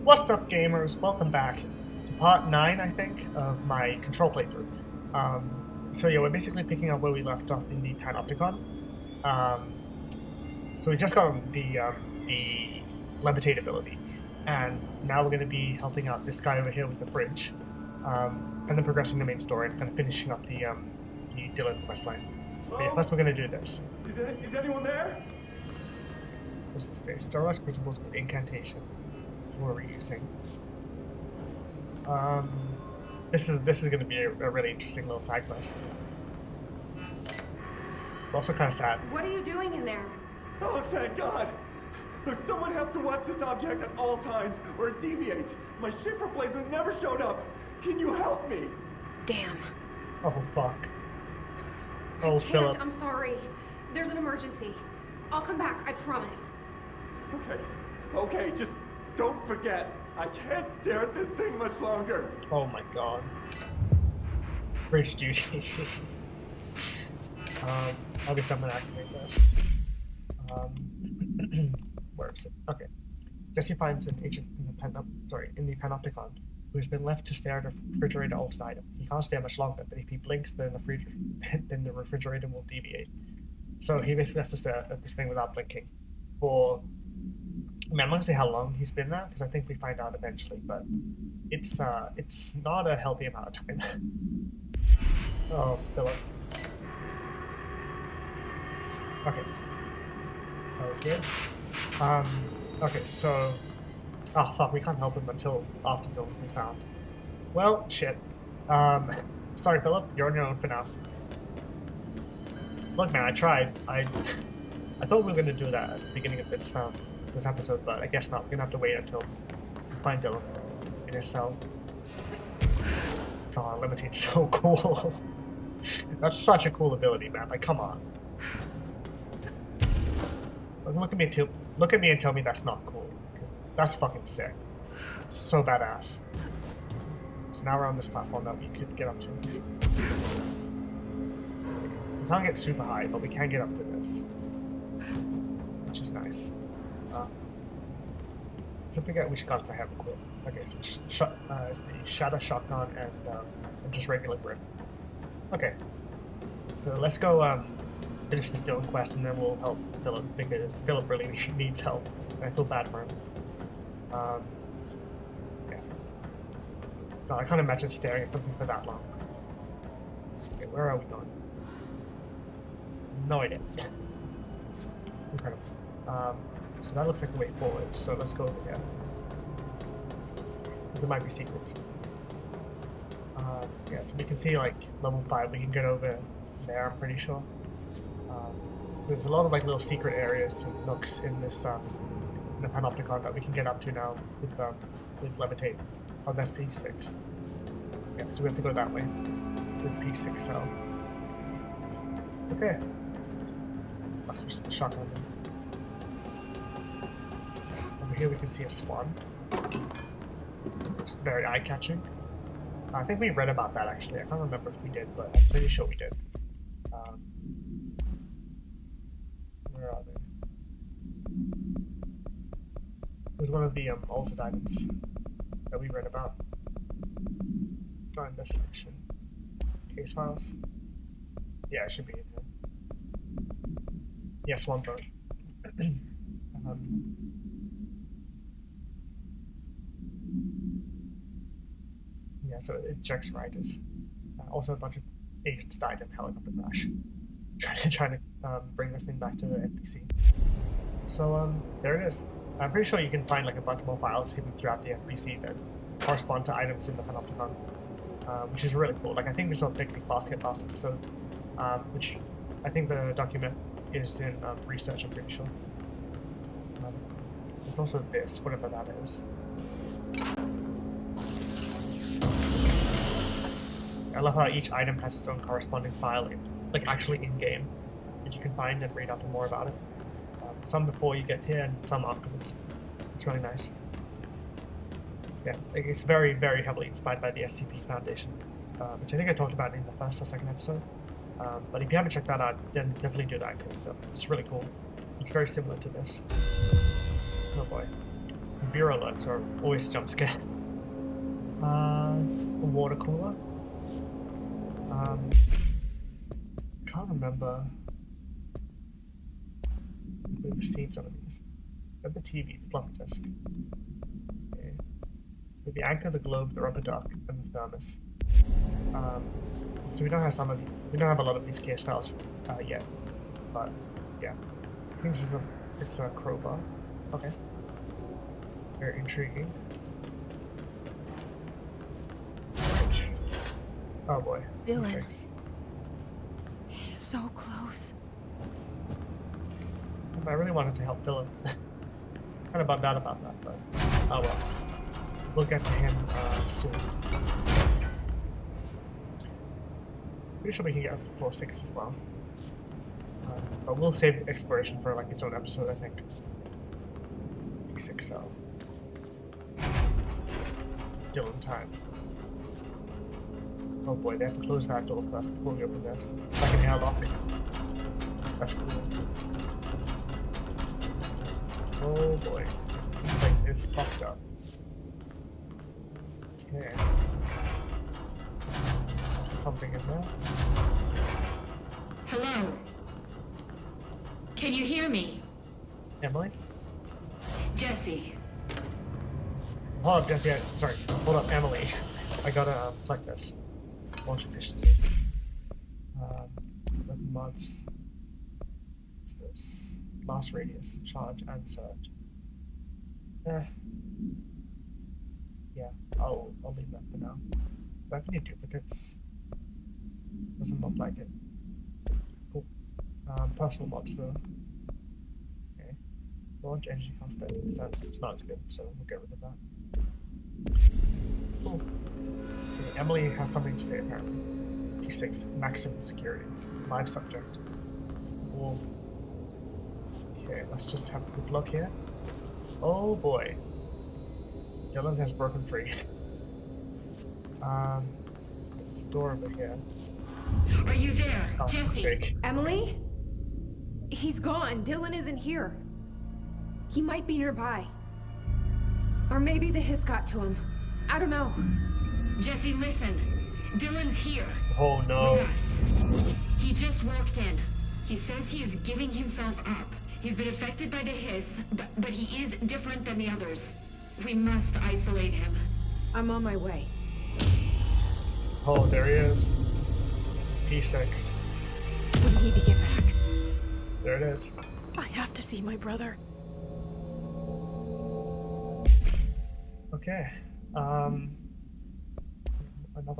What's up, gamers? Welcome back to part 9, I think, of my control playthrough. So yeah, we're basically picking up where we left off in the Panopticon. So we just got the levitate ability, and now we're going to be helping out this guy over here with the fridge, and then progressing the main story and kind of finishing up the Dylan questline. But yeah, first we're going to do this. Is anyone there? What's this day? Sterilized crucibles with incantation for reusing. This is going to be a really interesting little side quest. Also kind of sad. What are you doing in there? Oh, thank God! Look, someone has to watch this object at all times, or it deviates. My ship replacement never showed up. Can you help me? Damn. Oh fuck. Oh, Phillip. I'm sorry. There's an emergency. I'll come back, I promise. Okay, just don't forget. I can't stare at this thing much longer. Oh my god. Bridge duty. Obviously I'm gonna activate this. Where is it? Okay. Jesse finds an agent in the Panopticon who has been left to stare at a refrigerator altered item. He can't stare much longer, but if he blinks, then the refrigerator will deviate. So he basically has to stare at this thing without blinking for... I mean, I'm not gonna say how long he's been there, because I think we find out eventually, but it's not a healthy amount of time. Oh, Phillip. Okay. That was good. Okay, so... Oh, fuck, we can't help him until after Dylan's been found. Well, shit. Sorry, Phillip, you're on your own for now. Look, man, I tried. I thought we were gonna do that at the beginning of this episode, but I guess not. We're gonna have to wait until we find Dylan in his cell. God, Levitate's so cool. That's such a cool ability, man. Like, come on. Look at me and tell me that's not cool, because that's fucking sick. It's so badass. So now we're on this platform that we could get up to. So we can't get super high, but we can get up to this, which is nice. I forget which guns I have equipped. Okay, so it's the Shadow Shotgun and just regular grip. Okay, so let's go finish this Dylan quest, and then we'll help Phillip, because Phillip really needs help, and I feel bad for him. Yeah. No, I can't imagine staring at something for that long. Okay, where are we going? No idea. Incredible. So that looks like a way forward, so let's go over here. Because there might be secrets. Yeah, so we can see, like, level 5, we can get over there, I'm pretty sure. There's a lot of, like, little secret areas and nooks in this, in the Panopticon that we can get up to now with Levitate on this P6. Yeah, so we have to go that way with P6 cell. Okay. I'll switch to the shotgun then. Over here we can see a swan, which is very eye-catching. I think we read about that actually. I can't remember if we did, but I'm pretty sure we did. Where are they? It was one of the altered items that we read about. It's not in this section. Case files. Yeah, it should be in here. Yeah, swan boat. Yeah, so it ejects riders. Also, a bunch of agents died in a helicopter crash. Trying to bring this thing back to the NPC. So there it is. I'm pretty sure you can find like a bunch more files hidden throughout the NPC that correspond to items in the Panopticon, which is really cool. Like, I think we saw a picnic basket last episode, which I think the document is in research. I'm pretty sure. There's also this, whatever that is. I love how each item has its own corresponding file, like actually in-game, that you can find and read up more about it. Some before you get here and some afterwards. It's really nice. Yeah, it's very, very heavily inspired by the SCP Foundation, which I think I talked about in the first or second episode. But if you haven't checked that out, then definitely do that, because it's really cool. It's very similar to this. Oh boy. He's bureau alerts are always a jump scare. A water cooler. Can't remember. We've seen some of these. Got the TV, the floppy disk. Okay. The anchor, the globe, the rubber duck, and the thermos. So we don't have some of these. We don't have a lot of these case files yet, but yeah. I think this is it's a crowbar. Okay. Very intriguing. Right. Oh boy. Dylan. 6. He's so close. I really wanted to help Phillip. Kind of bummed out about that, but oh well. We'll get to him soon. Pretty sure we can get up to floor 6 as well. But we'll save exploration for like its own episode, I think. P6 It's Dylan time. Oh boy, they have to close that door first before we open this. Like an airlock. That's cool. Oh boy. This place is fucked up. Okay. Is there something in there? Hello? Can you hear me? Emily? Jesse. Hold up, Jesse. Sorry. Hold up, Emily. I gotta plug this. Launch efficiency. Weapon mods. What's this? Blast radius, charge, and surge. Yeah, I'll leave that for now. Do I have any duplicates? Doesn't look like it. Cool. Personal mods though. Okay. Launch energy cost 30%. It's not as good, so we'll get rid of that. Cool. Okay, Emily has something to say apparently. P6, maximum security. Live subject. Cool. Okay, let's just have a quick look here. Oh boy. Dylan has broken free. There's a door over here. Are you there, Oh, for fuck's Jesse? sake. Emily? He's gone. Dylan isn't here. He might be nearby. Or maybe the hiss got to him. I don't know. Jesse, listen. Dylan's here. Oh no. With us. He just walked in. He says he is giving himself up. He's been affected by the hiss, but he is different than the others. We must isolate him. I'm on my way. Oh, there he is. P6. We need to get back. There it is. I have to see my brother. Okay. Another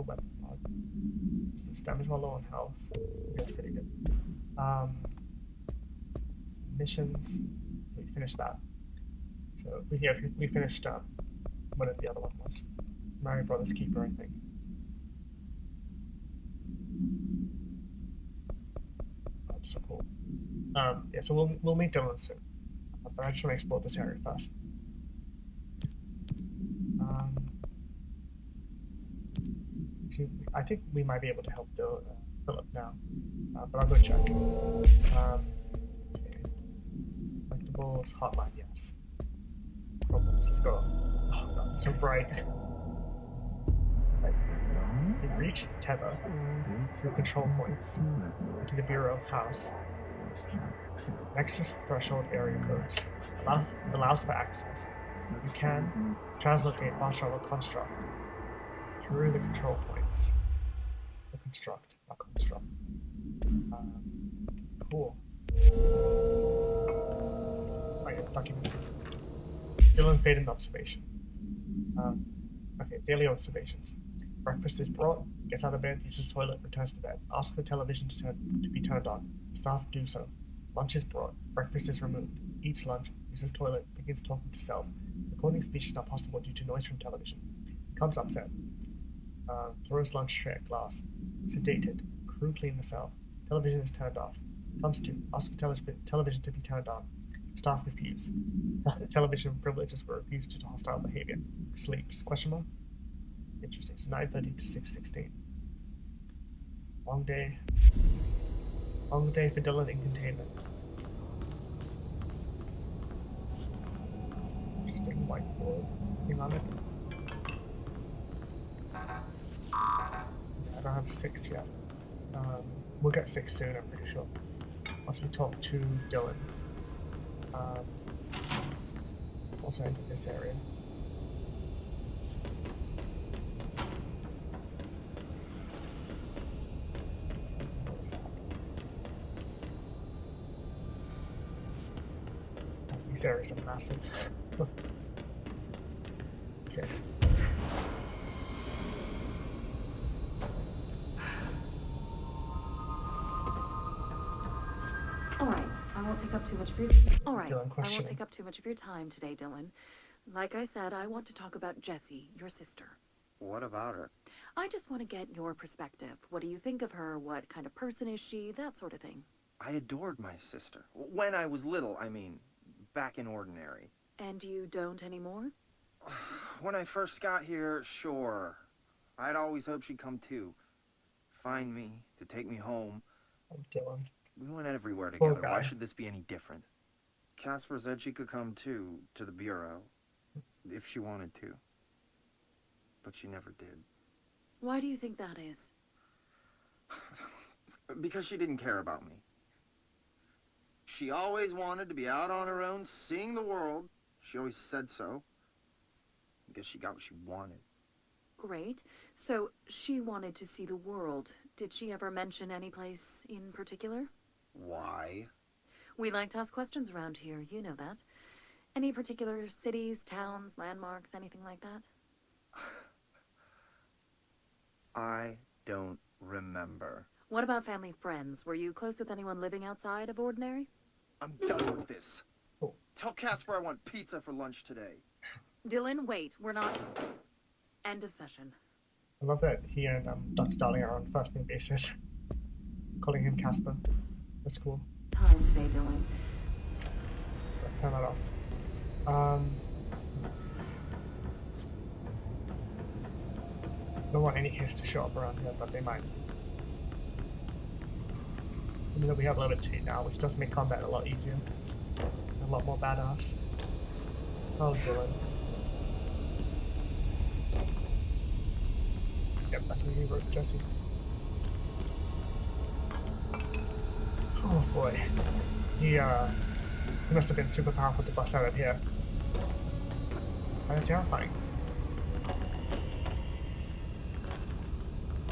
weapon mod. Is this damage while low on health? That's pretty good. Missions. So we finished that. So we finished whatever the other one was. Mario Brothers Keeper, I think. That's so cool. Yeah, so we'll meet Dylan soon. But I just want to explore this area first. I think we might be able to help Phillip now, but I'll go check. Okay. Collectibles, hotline, yes. Problems, let's go. Oh god, it's so bright. Right. We reach tether through control points into the Bureau house. Nexus threshold area codes allows for access. You can translocate fast travel construct through the control points. The construct, not construct. Cool. Right, document. Dylan faded observation. Okay, daily observations. Breakfast is brought, gets out of bed, uses toilet, returns to bed. Ask the television to be turned on. Staff do so. Lunch is brought, breakfast is removed. Eats lunch, uses toilet, begins talking to self. Recording speech is not possible due to noise from television. Becomes upset. Throws lunch tray at glass. Sedated. Crew clean the cell. Television is turned off. Comes to. Ask for television to be turned on. Staff refuse. Television privileges were refused due to hostile behavior. Sleeps. Question mark? Interesting. So 9:30 to 6:16. Long day. Long day for Dylan in containment. interesting whiteboard thing on it. I don't have 6 yet. We'll get 6 soon, I'm pretty sure. Once we talk to Dylan. Also into this area. What was that? Oh, these areas are massive. Okay. Alright, I won't take up too much of your time today, Dylan. Like I said, I want to talk about Jessie, your sister. What about her? I just want to get your perspective. What do you think of her? What kind of person is she? That sort of thing. I adored my sister. When I was little, I mean, back in Ordinary. And you don't anymore? When I first got here, sure. I'd always hoped she'd come too. Find me, to take me home. Oh, Dylan. We went everywhere together. Poor guy. Why should this be any different? Casper said she could come too, to the Bureau. If she wanted to. But she never did. Why do you think that is? Because she didn't care about me. She always wanted to be out on her own, seeing the world. She always said so. I guess she got what she wanted. Great. So, she wanted to see the world. Did she ever mention any place in particular? Why? We like to ask questions around here, you know that. Any particular cities, towns, landmarks, anything like that? I don't remember. What about family friends? Were you close with anyone living outside of Ordinary? I'm done with this. Oh. Tell Casper I want pizza for lunch today. Dylan, wait, we're not... End of session. I love that he and Dr. Darling are on first name basis. Calling him Casper. That's cool. Time today, Dylan. Let's turn that off. Don't want any hiss to show up around here, but they might. Even though we have limited now, which does make combat a lot easier. A lot more badass. Oh, Dylan. Yep, that's what he wrote, Jesse. Oh boy. He must have been super powerful to bust out of here. Kind of terrifying.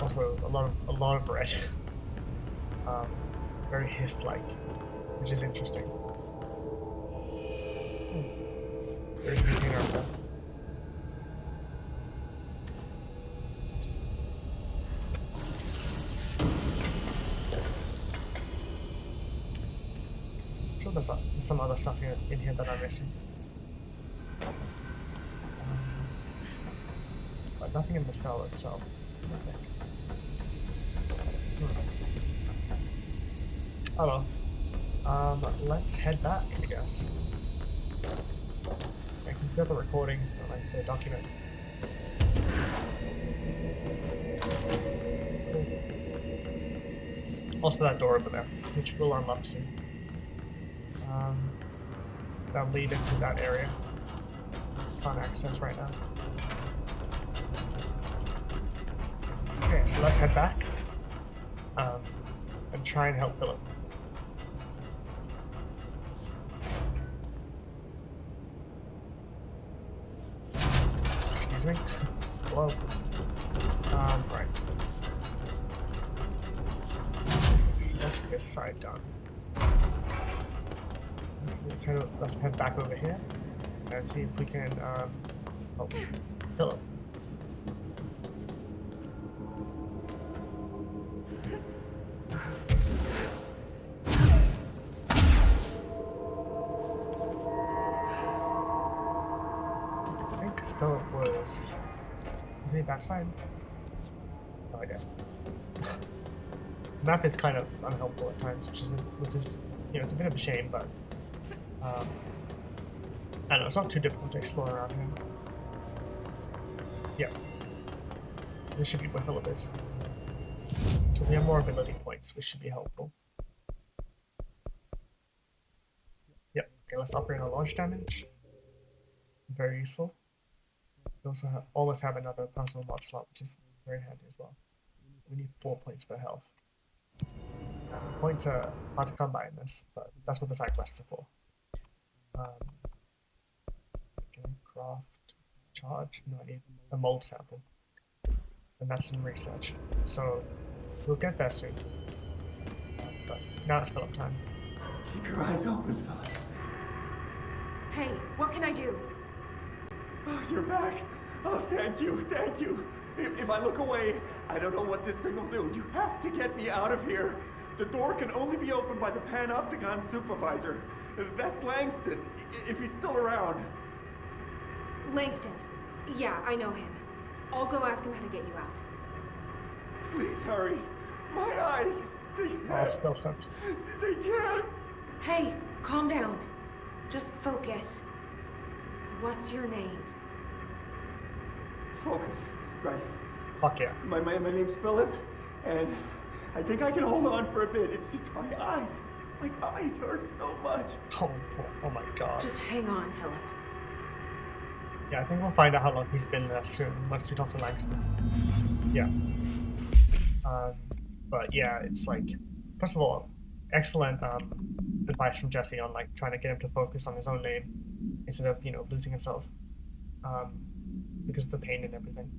Also, a lot of red. Very hiss-like, which is interesting. There's a container up there. I'm sure there's some other stuff in here that I'm missing. But nothing in the cell itself, I think. Oh well. Let's head back, I guess. I can get the recordings, like the document. Also that door over there, which will unlock soon. That'll lead into that area. Can't access right now. Okay, so let's head back. And try and help Phillip. Excuse me? Hello? Right. So that's this side done. Let's head back over here and see if we can help Phillip. Phillip was he that side? No idea. The map is kind of unhelpful at times, which is it's a bit of a shame, but I don't know, it's not too difficult to explore around here. Yeah. This should be where Phillip is. So we have more ability points, which should be helpful. Yep, okay, let's upgrade our launch damage. very useful. We also almost have another personal mod slot, which is very handy as well. We need 4 points for health. Points are hard to come by in this, but that's what the side quests are for. Okay, craft, charge. No, I need a mold sample, and that's some research. So we'll get there soon. But now it's Phillip time. Keep your eyes open, Phillip. Hey, what can I do? Oh, you're back. Oh, thank you, thank you. If I look away, I don't know what this thing will do. You have to get me out of here. The door can only be opened by the Panopticon supervisor. That's Langston, if he's still around. Langston. Yeah, I know him. I'll go ask him how to get you out. Please hurry. My eyes, they can't. They can't. Hey, calm down. Just focus. What's your name? Focus. Right. Fuck yeah. My name's Phillip, and I think I can hold on for a bit. It's just my eyes. My eyes hurt so much. Oh my god. Just hang on, Phillip. Yeah, I think we'll find out how long he's been there soon once we talk to Langston. Yeah. But yeah, it's like, first of all, excellent advice from Jesse on like trying to get him to focus on his own name instead of, you know, losing himself because of the pain and everything.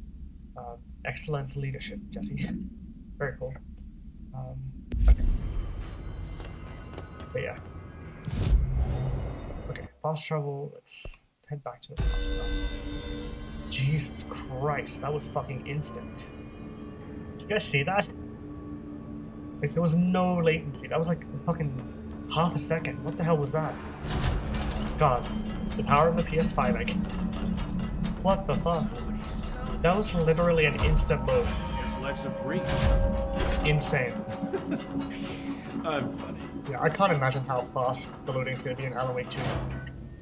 Excellent leadership, Jesse. Very cool. Okay. But yeah. Okay, fast travel. Let's head back to the. Jesus Christ, that was fucking instant. Did you guys see that? Like, there was no latency. That was like fucking half a second. What the hell was that? God, the power of the PS5, I guess. What the fuck? That was literally an instant load. Guess life's a breach. Insane. I'm funny. Yeah, I can't imagine how fast the loading is going to be in Alan Wake 2.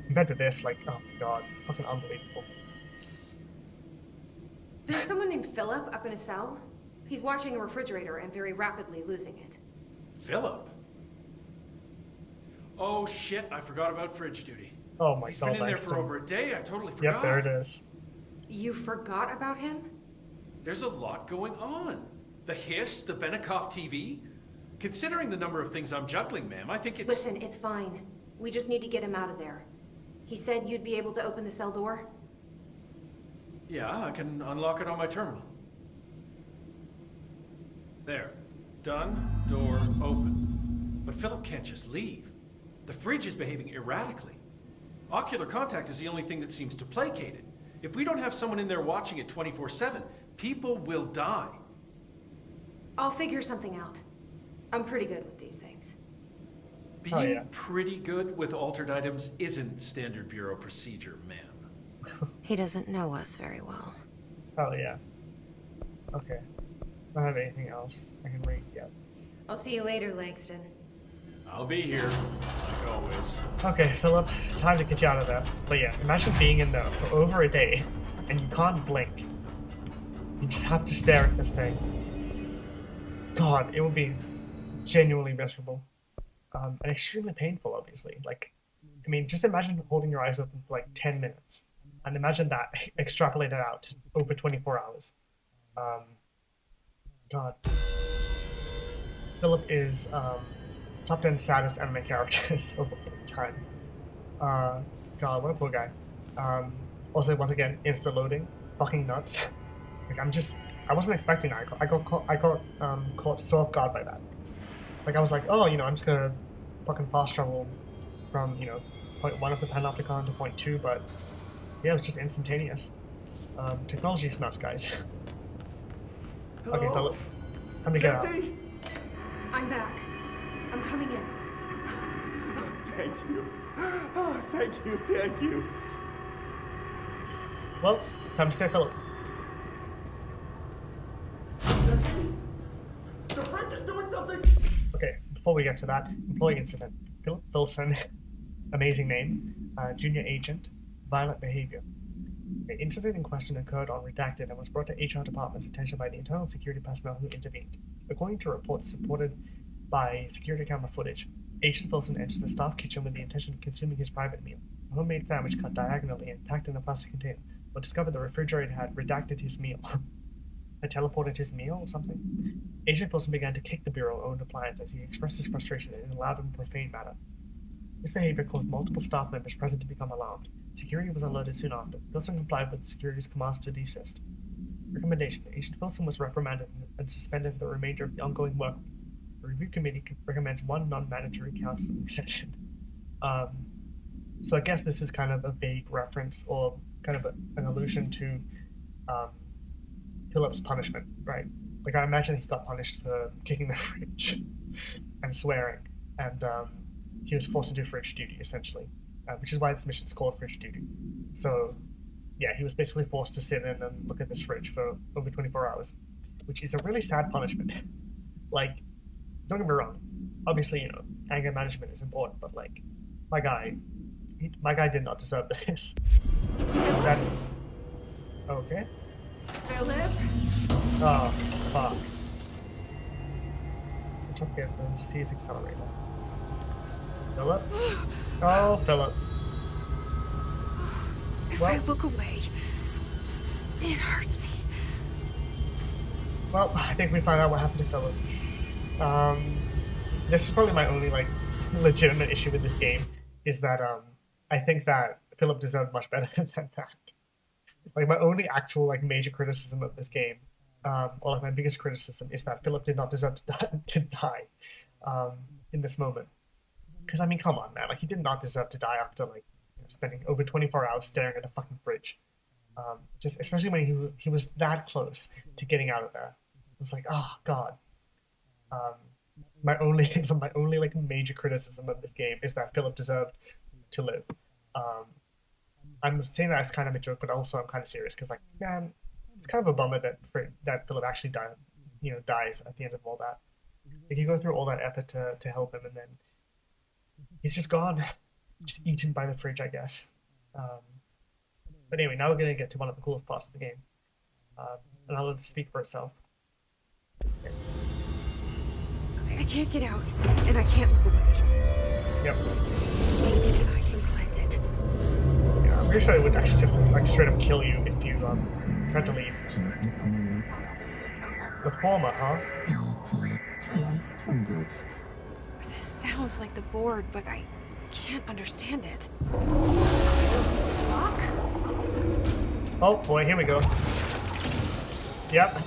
Compared to this, like, oh my god, fucking unbelievable. There's someone named Phillip up in a cell. He's watching a refrigerator and very rapidly losing it. Phillip? Oh shit, I forgot about fridge duty. Oh my He's god, been in there Langston. for over a day, I totally forgot. Yep, there it is. You forgot about him? There's a lot going on. The hiss, the Benikoff TV. Considering the number of things I'm juggling, ma'am, I think it's... Listen, it's fine. We just need to get him out of there. He said you'd be able to open the cell door? Yeah, I can unlock it on my terminal. There. Done. Door open. But Phillip can't just leave. The fridge is behaving erratically. Ocular contact is the only thing that seems to placate it. If we don't have someone in there watching it 24/7, people will die. I'll figure something out. I'm pretty good with these things. Being pretty good with altered items isn't standard bureau procedure, ma'am. He doesn't know us very well. Oh yeah. Okay. I don't have anything else I can read yet. I'll see you later, Langston. I'll be here, like always. Okay, Phillip, time to get you out of there. But yeah, imagine being in there for over a day and you can't blink. You just have to stare at this thing. God, it would be genuinely miserable. And extremely painful, obviously. Like, I mean, just imagine holding your eyes open for like 10 minutes. And imagine that extrapolated out to over 24 hours. God. Phillip is top 10 saddest anime characters of all time. God, what a poor guy. Also, once again, insta loading, fucking nuts. Like, I wasn't expecting that. I got caught so off guard by that. Like, I was like, oh, you know, I'm just gonna fucking fast travel from, you know, point 1 of the Panopticon to point 2, but yeah, it was just instantaneous. Technology is nuts, guys. Okay, Phillip, time to get out. I'm back. I'm coming in. Thank you. Oh, thank you, thank you. Well, time to say Phillip. The fridge is doing something! Okay, before we get to that, employee incident. Phillip Wilson, amazing name, junior agent, violent behavior. The incident in question occurred on Redacted and was brought to HR department's attention by the internal security personnel who intervened. According to reports supported by security camera footage, Agent Wilson enters the staff kitchen with the intention of consuming his private meal. A homemade sandwich cut diagonally and packed in a plastic container, but discovered the refrigerator had redacted his meal. Had teleported his meal or something? Agent Wilson began to kick the Bureau-owned appliance as he expressed his frustration in a loud and profane manner. This behavior caused multiple staff members present to become alarmed. Security was alerted soon after. Wilson complied with the security's commands to desist. Recommendation: Agent Wilson was reprimanded and suspended for the remainder of the ongoing work. The review committee recommends one non-mandatory counseling session. So I guess this is kind of a vague reference or kind of an allusion to Phillip's punishment, right? Like, I imagine he got punished for kicking the fridge and swearing, and he was forced to do fridge duty, essentially, which is why this mission is called fridge duty. So, yeah, he was basically forced to sit in and look at this fridge for over 24 hours, which is a really sad punishment. Like, don't get me wrong, obviously, you know, anger management is important, but, like, my guy did not deserve this. That... Okay. Phillip? Oh, fuck. It's okay, the C's accelerator. Phillip? Oh, Phillip. If Well- I look away, it hurts me. Well, I think we found out what happened to Phillip. This is probably my only, like, legitimate issue with this game, is that, I think that Phillip deserved much better than that. Like, my only actual, like, major criticism of this game, or like my biggest criticism, is that Phillip did not deserve to die in this moment. Because, I mean, come on, man. Like, he did not deserve to die after, like, you know, spending over 24 hours staring at a fucking fridge. Just, especially when he was that close to getting out of there. It was like, oh, God. My only, like, major criticism of this game is that Phillip deserved to live. I'm saying that as kind of a joke, but also I'm kind of serious because, like, man, it's kind of a bummer that Phillip actually dies at the end of all that. Like, you go through all that effort to help him, and then he's just gone, just eaten by the fridge, I guess. But anyway, now we're gonna get to one of the coolest parts of the game, and I'll let it speak for itself. I can't get out, and I can't look away. Yep. Maybe I can cleanse it. Yeah, I'm pretty sure it would actually just, like, straight up kill you if you tried to leave. The former, huh? This sounds like the board, but I can't understand it. Fuck? Oh boy, here we go. Yep.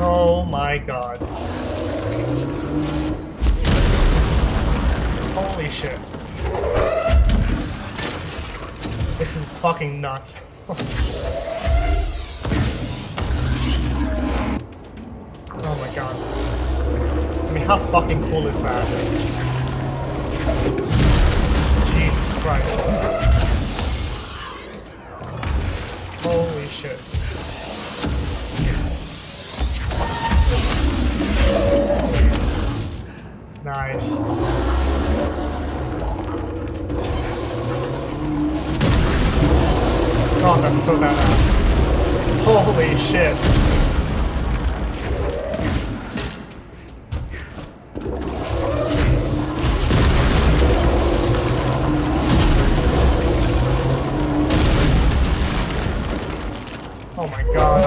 Oh my God. Holy shit. This is fucking nuts. Oh my God. I mean, how fucking cool is that? Jesus Christ. Holy shit. Nice. Oh, that's so badass. Holy shit. Oh my God.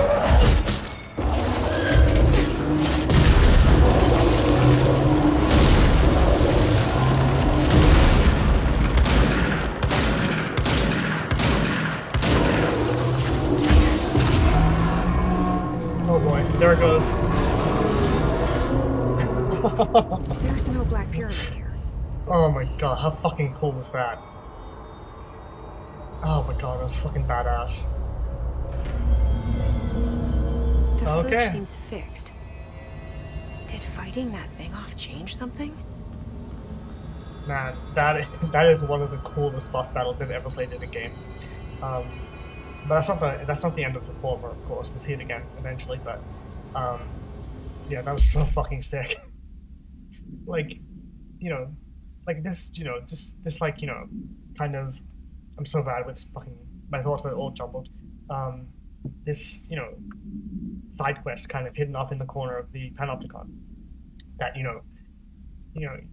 Oh boy, there it goes. There's no black pyramid here. Oh my God, how fucking cool was that? Oh my God, that was fucking badass. The Okay. fridge seems fixed. Did fighting that thing off change something? Man, that is one of the coolest boss battles I've ever played in a game. But that's not the end of the former, of course. We'll see it again eventually, but yeah, that was so fucking sick. Like, you know, like this, you know, just this, like, you know, kind of, I'm so bad with fucking, my thoughts are all jumbled. this, side quest kind of hidden off in the corner of the panopticon that,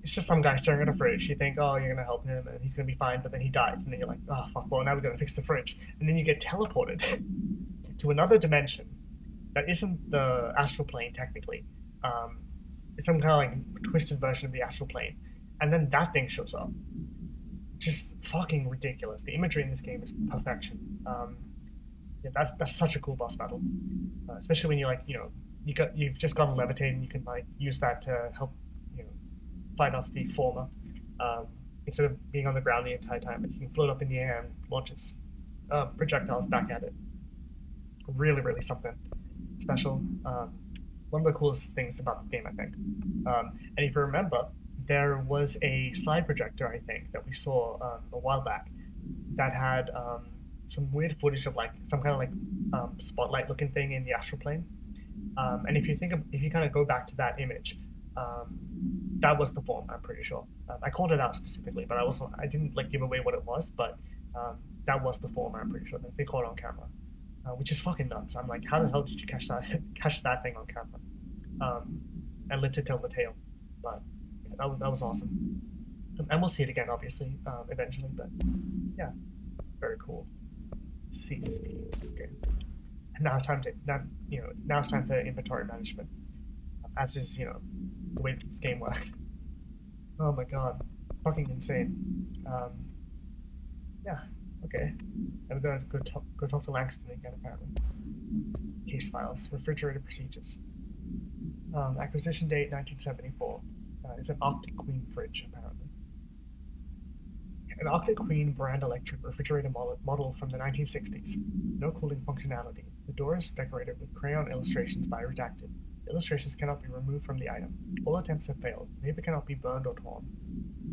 it's just some guy staring at a fridge. You think, oh, you're going to help him and he's going to be fine, but then he dies. And then you're like, oh, fuck, well, now we're going to fix the fridge. And then you get teleported to another dimension that isn't the astral plane, technically. It's some kind of like twisted version of the astral plane. And then that thing shows up. Just fucking ridiculous. The imagery in this game is perfection. Yeah, that's such a cool boss battle, especially when you've just gotten levitate and you can like use that to help fight off the former instead of being on the ground the entire time. But you can float up in the air and launch its projectiles back at it. Really, really something special. One of the coolest things about the game, I think. And if you remember, there was a slide projector, I think, that we saw a while back that had some weird footage of like some kind of like spotlight looking thing in the astral plane. And if you kind of go back to that image, that was the form, I'm pretty sure. I called it out specifically, but I didn't like give away what it was, but that was the form, I'm pretty sure, that they caught on camera, which is fucking nuts. I'm like, how the hell did you catch that thing on camera and live to tell the tale? But yeah, that was awesome, and we'll see it again, obviously, eventually. But yeah, very cool. C speed. Okay. And now it's time for inventory management, as is the way this game works. Oh my god, fucking insane. Yeah, okay. And we're gonna go talk to Langston again, apparently. Case files, refrigerated procedures. Acquisition date 1974. It's an Arctic Queen fridge, apparently. An Arctic Queen brand electric refrigerator model from the 1960s. No cooling functionality. The door is decorated with crayon illustrations by Redacted. Illustrations cannot be removed from the item. All attempts have failed. The paper cannot be burned or torn.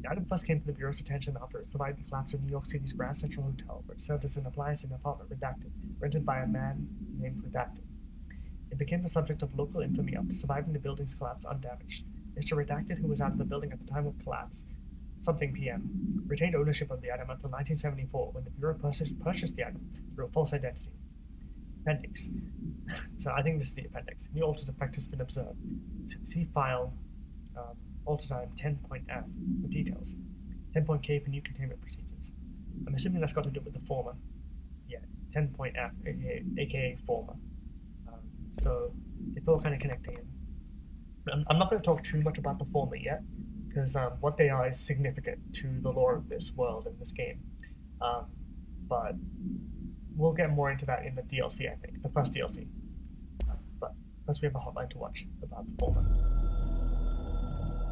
The item first came to the Bureau's attention after it survived the collapse of New York City's Grand Central Hotel, where it served as an appliance in an apartment Redacted, rented by a man named Redacted. It became the subject of local infamy after surviving the building's collapse undamaged. Mr. Redacted, who was out of the building at the time of collapse, something p.m., retained ownership of the item until 1974, when the Bureau purchased the item through a false identity. Appendix. So I think this is the appendix. New altered effect has been observed. See file alter time 10.f for details. 10.k for new containment procedures. I'm assuming that's got to do with the former. Yeah, 10.f, aka former. So it's all kind of connecting in. I'm not going to talk too much about the former yet, because what they are is significant to the lore of this world and this game. But we'll get more into that in the DLC, I think, the first DLC. But first we have a hotline to watch about the former.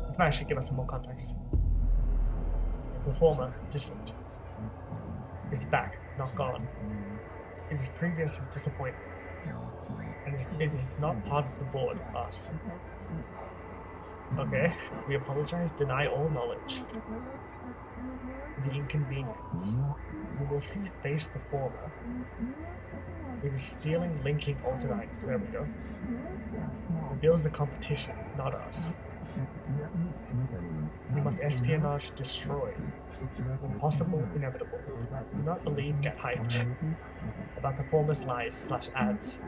This might actually give us some more context. The former, Distant, is back, not gone. It is previous and disappointing. And it is not part of the board, us. Okay, we apologize, deny all knowledge. The inconvenience. We will see face the former. It is stealing, linking altered items. There we go. It builds the competition, not us. We must espionage, destroy. When possible, inevitable. Do not believe, get hyped. About the former's lies/ads.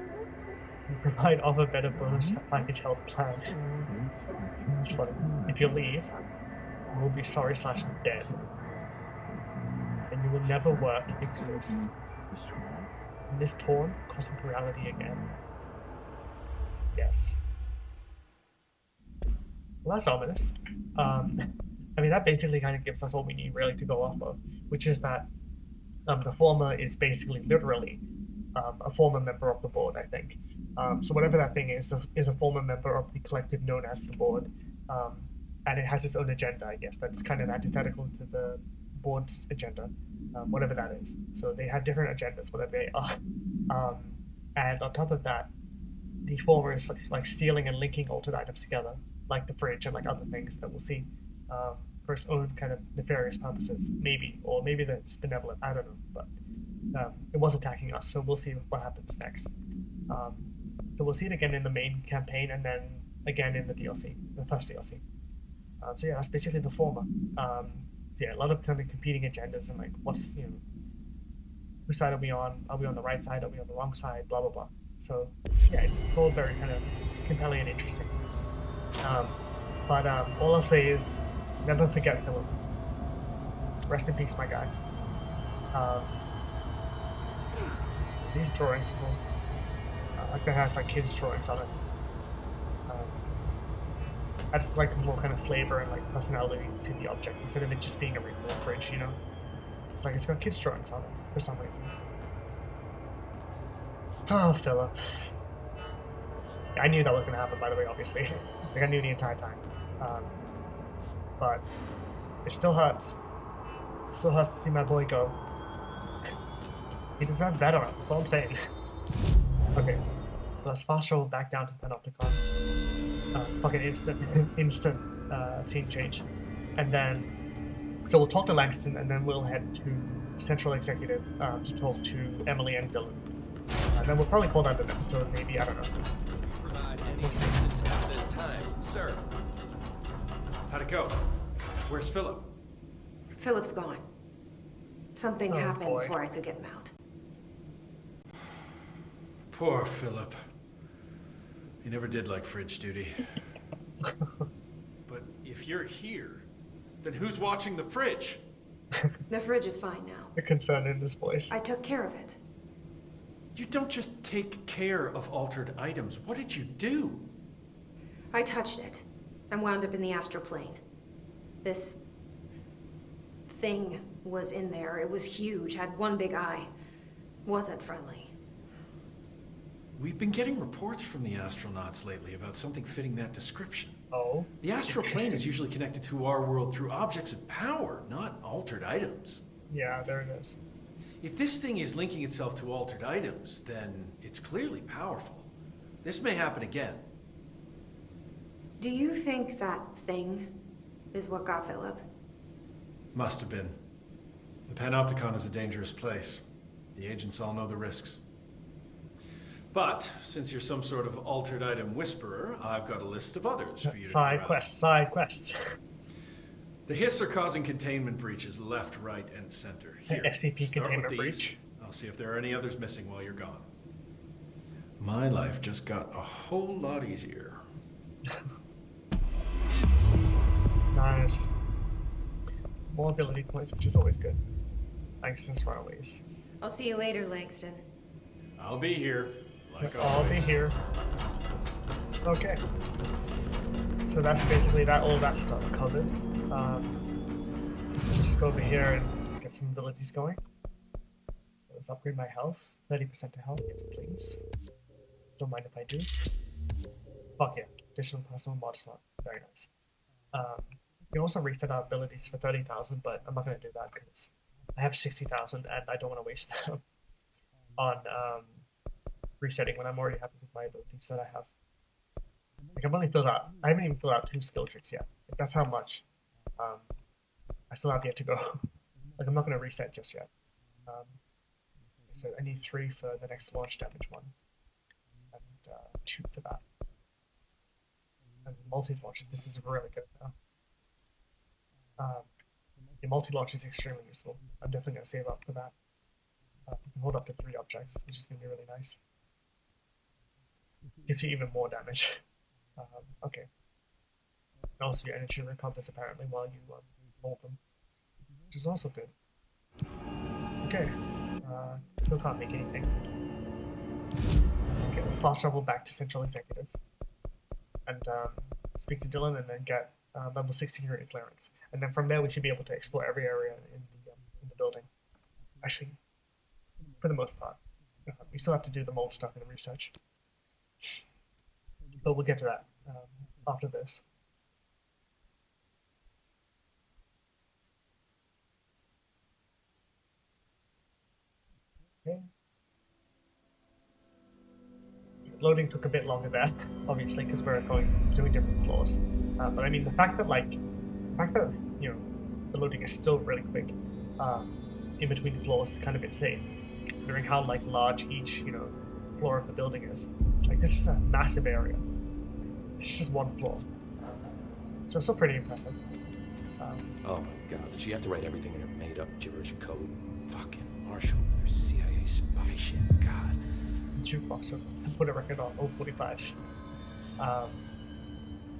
We provide offer better bonus package health plan. It's funny. If you leave, we'll be sorry/dead. And you will never work, exist. In this torn cosmic reality again. Yes. Well, that's ominous. I mean, that basically kind of gives us all we need really to go off of, which is that the former is basically literally a former member of the board, I think. So whatever that thing is a former member of the collective known as the board, and it has its own agenda, I guess. That's kind of antithetical to the board's agenda, whatever that is. So they have different agendas, whatever they are. And on top of that, the former is like stealing and linking altered items together, like the fridge and like other things that we'll see, for its own kind of nefarious purposes, maybe, or maybe that's benevolent, I don't know, but it was attacking us, so we'll see what happens next. So we'll see it again in the main campaign, and then again in the DLC, the first DLC. So yeah, that's basically the former. So yeah, a lot of kind of competing agendas and like who's whose side are we on? Are we on the right side? Are we on the wrong side? Blah blah blah. So yeah, it's all very kind of compelling and interesting. But all I'll say is, never forget Phillip. Rest in peace, my guy. These drawings are cool. Like that has like kids' drawings on it. Adds like more kind of flavor and like personality to the object instead of it just being a regular fridge, you know? It's like it's got kids' drawings on it for some reason. Oh, Phillip. I knew that was going to happen, by the way, obviously. Like I knew the entire time. But it still hurts. It still hurts to see my boy go. He deserved better, that's all I'm saying. Okay, so let's fast travel back down to Panopticon. Fucking instant scene change. And then, so we'll talk to Langston and then we'll head to Central Executive to talk to Emily and Dylan. And then we'll probably call that an episode, maybe, I don't know. We'll see. This time, sir. How'd it go? Where's Phillip? Phillip's gone. Something happened boy. before I could get him out. Poor Phillip. He never did like fridge duty. But if you're here, then who's watching the fridge? The fridge is fine now. The concern in his voice. I took care of it. You don't just take care of altered items. What did you do? I touched it and wound up in the astral plane. This thing was in there. It was huge, had one big eye. Wasn't friendly. We've been getting reports from the astronauts lately about something fitting that description. Oh. The astral plane is usually connected to our world through objects of power, not altered items. Yeah, there it is. If this thing is linking itself to altered items, then it's clearly powerful. This may happen again. Do you think that thing is what got Phillip? Must have been. The Panopticon is a dangerous place. The agents all know the risks. But, since you're some sort of altered item whisperer, I've got a list of others for you to Side quests. The Hiss are causing containment breaches left, right, and center. Here, SCP start containment with these. breach. I'll see if there are any others missing while you're gone. My life just got a whole lot easier. Nice. More ability points, which is always good. Langston's runaways. I'll see you later, Langston. I'll be here, like I'll be always. here. Okay. So that's basically that. All that stuff covered. Let's just go over here and get some abilities going. Let's upgrade my health. 30% to health, yes please. Don't mind if I do. Fuck yeah. Additional personal mod slot. Very nice. We can also reset our abilities for 30,000, but I'm not going to do that because I have 60,000 and I don't want to waste them on resetting when I'm already happy with my abilities that I have. Like I haven't even filled out 2 skill tricks yet. Like that's how much I still have yet to go. Like I'm not going to reset just yet. So I need 3 for the next launch damage one, and 2 for that. And multi-launch, this is really good now. The multi-launch is extremely useful. I'm definitely going to save up for that. You can hold up to 3 objects, which is going to be really nice. Gives you even more damage. Okay. And also your energy recovers apparently while you hold them, which is also good. Okay. Still can't make anything. Okay, let's fast travel back to Central Executive and speak to Dylan and then get level 6 security clearance. And then from there we should be able to explore every area in the building. Actually, for the most part. We still have to do the mold stuff and the research. But we'll get to that after this. Okay. Loading took a bit longer there, obviously, because we're going between different floors. But I mean, the fact that the loading is still really quick in between floors is kind of insane, considering how large each floor of the building is. Like this is a massive area. This is just one floor, so it's still pretty impressive. Oh my god, did she have to write everything in her made-up gibberish code? Fucking Marshall with her CIA Space spy shit. God. Jukebox, so put a record on all 45s.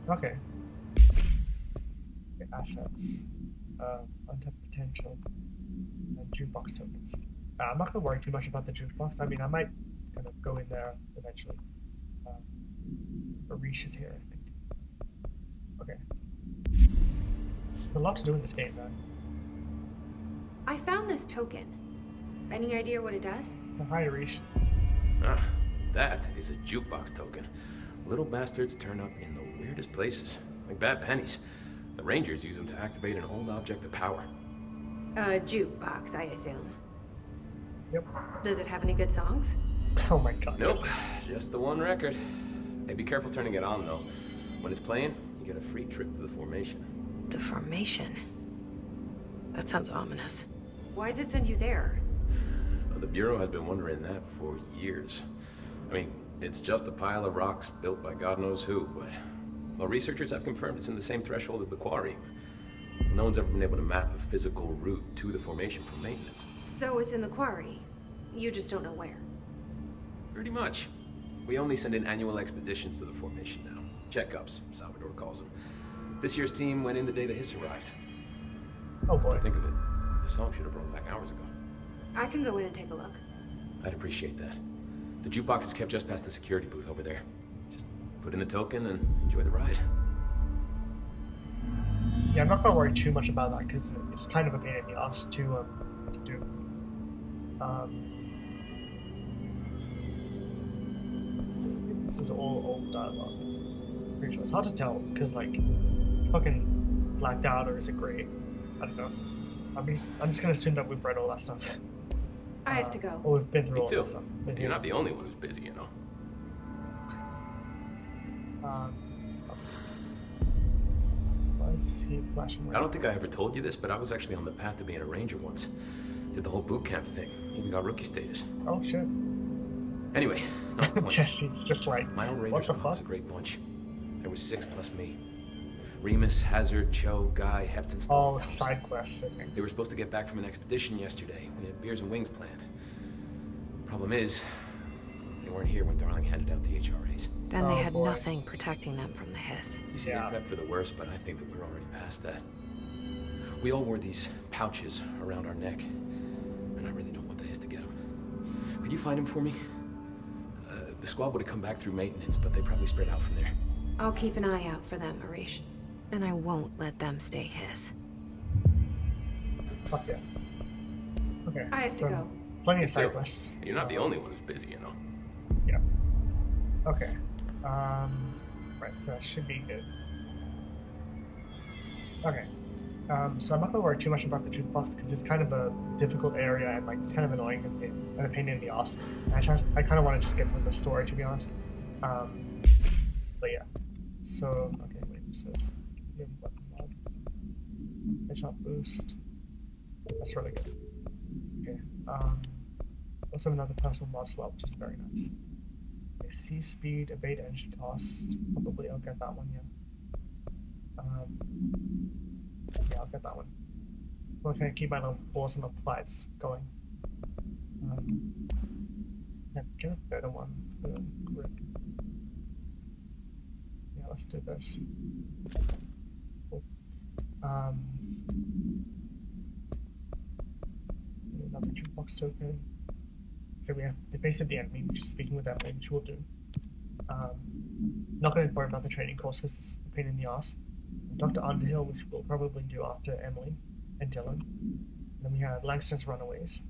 Okay. Assets. Untapped potential. And jukebox tokens. I'm not going to worry too much about the jukebox. I mean, I might kind of go in there eventually. Arish is here, I think. Okay. There's a lot to do in this game, man. I found this token. Any idea what it does? Oh, hi, Arish. Ah, that is a jukebox token. Little bastards turn up in the weirdest places, like bad pennies. The Rangers use them to activate an old object of power. A jukebox, I assume. Yep. Does it have any good songs? Oh my god. Nope, just the one record. Hey, be careful turning it on, though. When it's playing, you get a free trip to the formation. The formation? That sounds ominous. Why does it send you there? The Bureau has been wondering that for years. I mean, it's just a pile of rocks built by God knows who, but... Well, researchers have confirmed it's in the same threshold as the quarry. No one's ever been able to map a physical route to the formation for maintenance. So it's in the quarry. You just don't know where. Pretty much. We only send in annual expeditions to the formation now. Checkups, Salvador calls them. This year's team went in the day the hiss arrived. Oh boy. Think of it. The song should have brought back hours ago. I can go in and take a look. I'd appreciate that. The jukebox is kept just past the security booth over there. Just put in the token and enjoy the ride. Yeah, I'm not gonna worry too much about that because it's kind of a pain in the ass to do. This is all old dialogue. Pretty sure it's hard to tell because like it's fucking blacked out or is it grey? I don't know. I'm just gonna assume that we've read all that stuff. I have to go. Or we've been through Me all too. that stuff. You're not the only one who's busy, you know. Let's see, flashing I don't think I ever told you this, but I was actually on the path to being a ranger once. Did the whole boot camp thing. Even got rookie status. Oh shit. Anyway, not the point. Jesse's just like, My old what ranger the squad was fuck? a great bunch. There was 6 plus me. Remus, Hazard, Cho, Guy, Hepton, All side quests. Okay. They were supposed to get back from an expedition yesterday. We had beers and wings planned. Problem is, they weren't here when Darling handed out the HRAs. Then they Oh, had boy. nothing protecting them from the hiss. You see, Yeah. they prepped for the worst, but I think that we're already past that. We all wore these pouches around our neck, and I really don't want the hiss to get them. Could you find them for me? The squad would have come back through maintenance, but they probably spread out from there. I'll keep an eye out for them, Arish. And I won't let them stay hiss. Fuck yeah. Okay. I have to so go. Plenty of So, side quests. You're not the only one who's busy, you know. Yeah. Okay. Right, so that should be good. Okay. So I'm not gonna worry too much about the jukebox because it's kind of a difficult area and like it's kind of annoying and a pain in the ass. I kind of want to just get through the story to be honest. But yeah. So okay, wait, what's this? New weapon mod. Headshot boost. That's really good. Okay. Also another personal mod swap, which is very nice. Okay, C speed, evade energy cost. Probably I'll get that one, yeah. Yeah, I'll get that one. Well, can I keep my level 4s and level 5s going? Yeah, get a better one for grip. Yeah, let's do this. Cool. Another jukebox token. So we have the base of the enemy, which is speaking with Emily, which we'll do. Not going to worry about the training course because it's a pain in the ass. Dr. Underhill, which we'll probably do after Emily and Dylan. And then we have Langston's Runaways.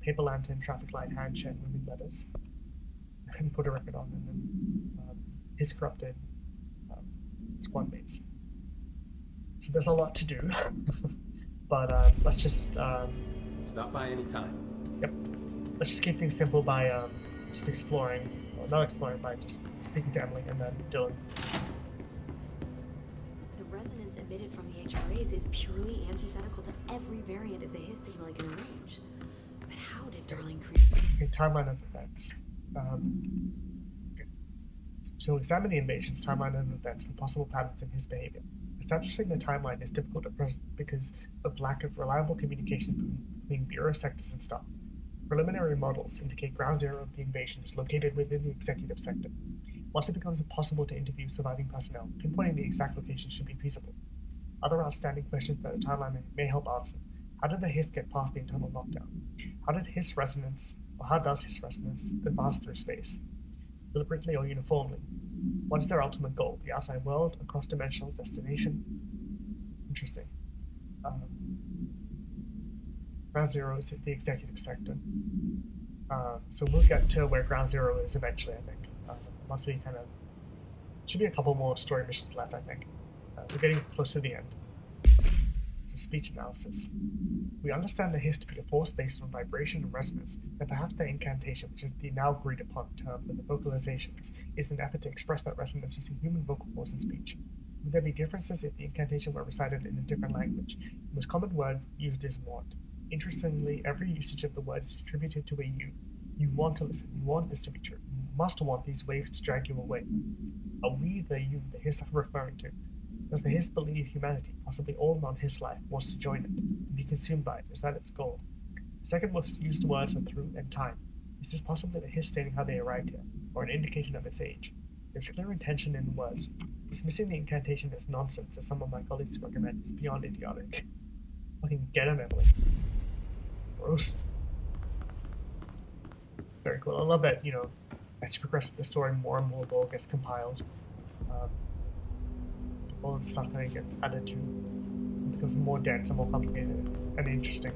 Paper Lantern, Traffic Light, Hand Check, Moving Letters. And put a record on, and then his corrupted squad mates. So there's a lot to do. But let's just... Stop by any time. Yep. Let's just keep things simple by just exploring. Well, not exploring, by just speaking to Emily and then Dylan. The resonance emitted from the HRAs is purely antithetical to every variant of the hiss signal it can arrange. But how did Darling create... Okay, timeline of events. Okay. So examine the invasion's timeline of events for possible patterns in his behavior. Establishing the timeline is difficult at present because of lack of reliable communications between Bureau sectors and staff. Preliminary models indicate ground zero of the invasion is located within the executive sector. Once it becomes impossible to interview surviving personnel, pinpointing the exact location should be feasible. Other outstanding questions that the timeline may help answer. How did the hiss get past the internal lockdown? How does his resonance advance through space? Deliberately or uniformly? What is their ultimate goal? The outside world? A cross-dimensional destination? Interesting. Ground Zero is the executive sector. So we'll get to where Ground Zero is eventually, I think. Once we kind of... Should be a couple more story missions left, I think. We're getting close to the end. So speech analysis. We understand the hiss to be a force based on vibration and resonance, and perhaps the incantation, which is the now agreed upon term for the vocalizations, is an effort to express that resonance using human vocal cords and speech. Would there be differences if the incantation were recited in a different language? The most common word used is want. Interestingly, every usage of the word is attributed to a you. You want to listen. You want this to be true. You must want these waves to drag you away. Are we the you the hiss are referring to? Does the hiss believe humanity, possibly all non-hiss life, wants to join it, to be consumed by it? Is that its goal? The second most used words are through and time. Is this possibly the hiss stating how they arrived here, or an indication of its age? There's clear intention in the words. Dismissing the incantation as nonsense, as some of my colleagues recommend, is beyond idiotic. Fucking get him, Emily. Gross. Very cool. I love that, as you progress through the story, more and more lore gets compiled. All the stuff kind of gets added to, it becomes more dense and more complicated and interesting.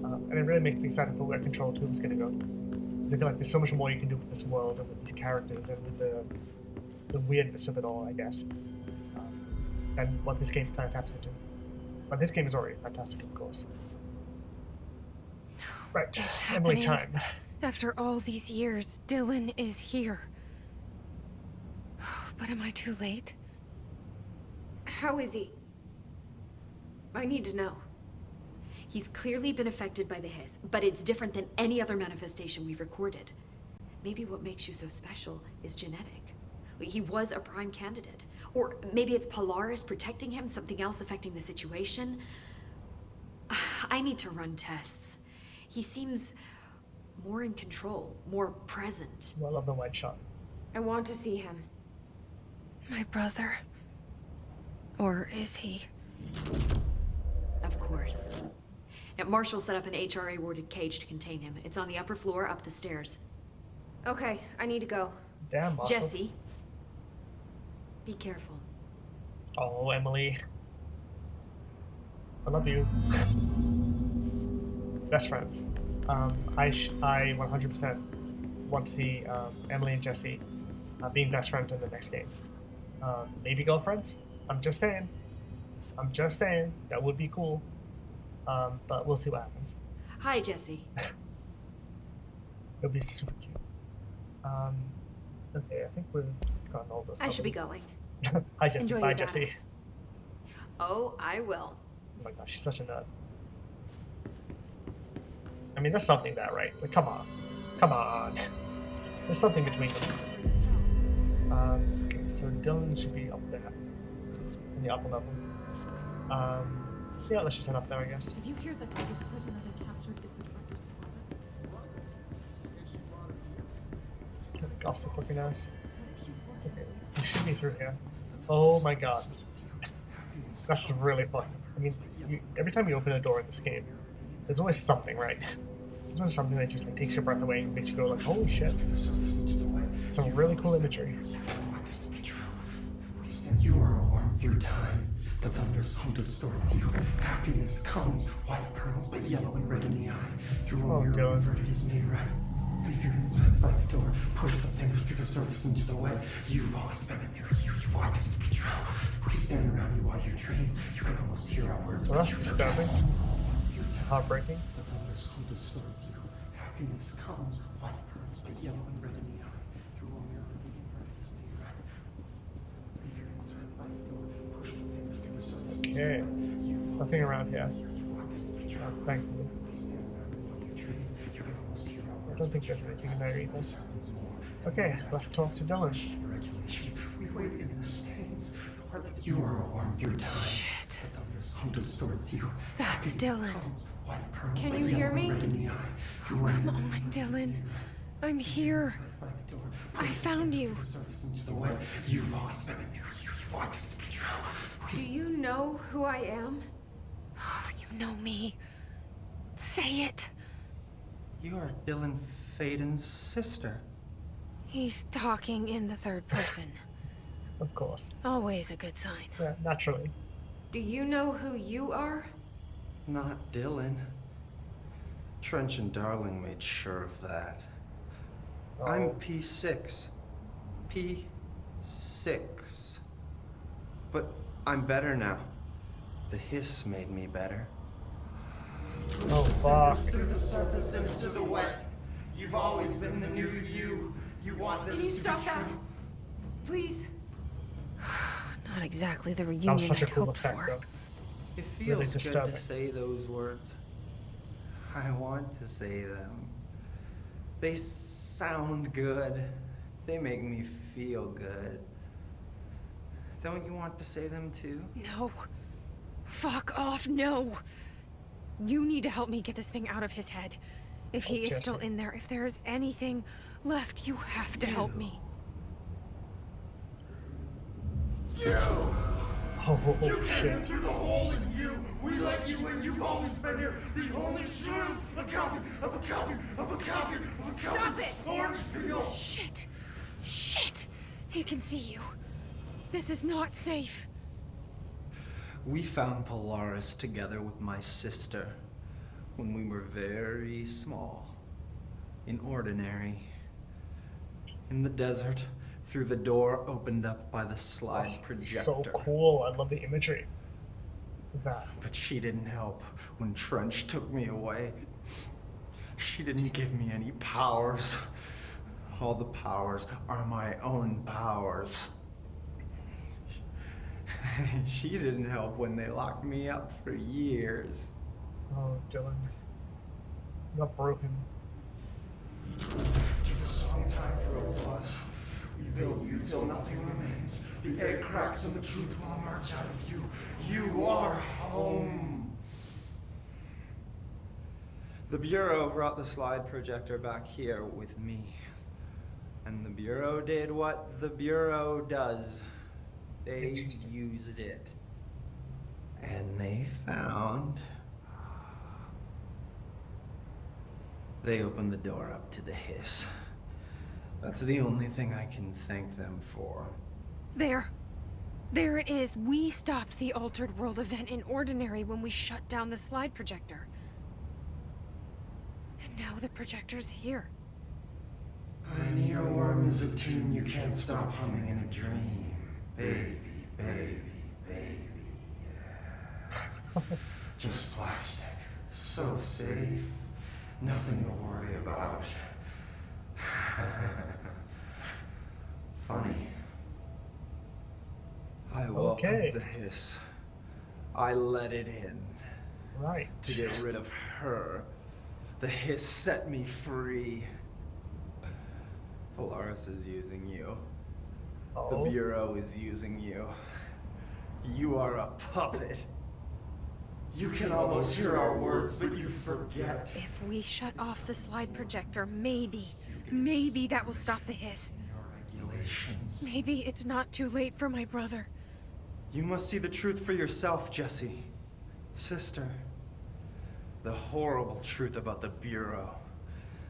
And it really makes me excited for where Control 2 is going to go. Because I feel like there's so much more you can do with this world and with these characters and with the weirdness of it all, I guess. And what this game kind of taps into. But this game is already fantastic, of course. Right, Emily time. After all these years, Dylan is here. But am I too late? How is he? I need to know. He's clearly been affected by the hiss, but it's different than any other manifestation we've recorded. Maybe what makes you so special is genetic. He was a prime candidate. Or maybe it's Polaris protecting him, something else affecting the situation. I need to run tests. He seems more in control, more present. I love the white shot. I want to see him. My brother. Or is he? Of course. Now, Marshall set up an HRA-warded cage to contain him. It's on the upper floor, up the stairs. Okay, I need to go. Damn, Marshall. Jesse, be careful. Oh, Emily. I love you. Best friends. I 100% want to see Emily and Jesse being best friends in the next game. Maybe girlfriends? I'm just saying. That would be cool. But we'll see what happens. Hi, Jesse. It'll be super cute. Okay, I think we've gotten all those. I should be going. Hi, Jesse. Enjoy Bye, your Jesse. data. Oh, I will. Oh my gosh, she's such a nut. I mean, there's something there, right? Like, come on. Come on. There's something between them. Okay, so Dylan should be up there. In the upper level. Yeah, let's just head up there, I guess. Did you hear that this prisoner they captured is the director's brother? Kind of gossip looking ass. Okay, we should be through here. Oh my god. That's really fun. I mean, every time you open a door in this game, there's always something, right? There's always something that just like takes your breath away and makes you go like, holy shit. Some really cool imagery. You are a warm through time. The thunder's home distorts you. Happiness comes, white pearls, but yellow and red in the eye. Through a mirror inverted is made right. Leave your insides by the door. Push the fingers through the surface into the way. You've always been in there. You want us to control. We stand around you while you dream. You can almost hear our words. Well, that's disturbing. Heartbreaking. The thunder's home distorts you. Happiness comes, white pearls, but yellow and red in the eye. Through a mirror inverted is made right. Leave your insides by the door. Push the fingers through the surface. Okay. Nothing around here. Thankfully. I don't think there's anything in there either. Okay, let's talk to Dylan. We wait in the stands. You are a worm through time. Shit. The thunder's home distorts you. That's Dylan. White pearls Can like you hear yellow me? red in the eye. Oh, come on, Dylan. I'm here. I found you. Into the way. You've always been a new you. You want this to be true. Do you know who I am? Oh, you know me. Say it. You are Dylan Faden's sister. He's talking in the third person. Of course. Always a good sign. Yeah, naturally. Do you know who you are? Not Dylan. Trench and Darling made sure of that. Oh. I'm P6. P6. But I'm better now. The hiss made me better. Oh, fuck. Through the surface into the wet. You've always been the new you. You want this Can you to stop be that? true. Please? Not exactly the That reunion was such a I'd cool hoped effect, for. though. It Really feels good disturbing. to say those words. I want to say them. They sound good. They make me feel good. Don't you want to say them too? No. Fuck off, no. You need to help me get this thing out of his head. If he is still Jesse. in there, if there is anything left, you have to help me. Oh, shit. Through the hole in you, we let you in. You've always been here. The only true. A copy of a copy of a copy of a copy. Stop it! Orange peel. Shit. Shit. He can see you. This is not safe. We found Polaris together with my sister when we were very small, in Ordinary, in the desert, through the door opened up by the slide projector. So cool. I love the imagery of that. But she didn't help when Trench took me away. She didn't give me any powers. All the powers are my own powers. She didn't help when they locked me up for years. Oh, Dylan. Not broken. After the song time for applause, we build you till nothing remains. The egg cracks and the truth will emerge out of you. You are home. The Bureau brought the slide projector back here with me. And the Bureau did what the Bureau does. They used it. And they found... They opened the door up to the hiss. That's the only thing I can thank them for. There. There it is. We stopped the Altered World event in Ordinary when we shut down the slide projector. And now the projector's here. An earworm is a tune you can't stop humming in a dream. Baby, baby, baby, yeah. Just plastic. So safe. Nothing to worry about. Funny. I welcomed the hiss. I let it in. Right. To get rid of her. The hiss set me free. Polaris is using you. Oh. The Bureau is using you. You are a puppet. You can almost hear our words, but you forget. If we shut off the slide projector, maybe that will stop the hiss. Regulations. Maybe it's not too late for my brother. You must see the truth for yourself, Jesse. Sister. The horrible truth about the Bureau.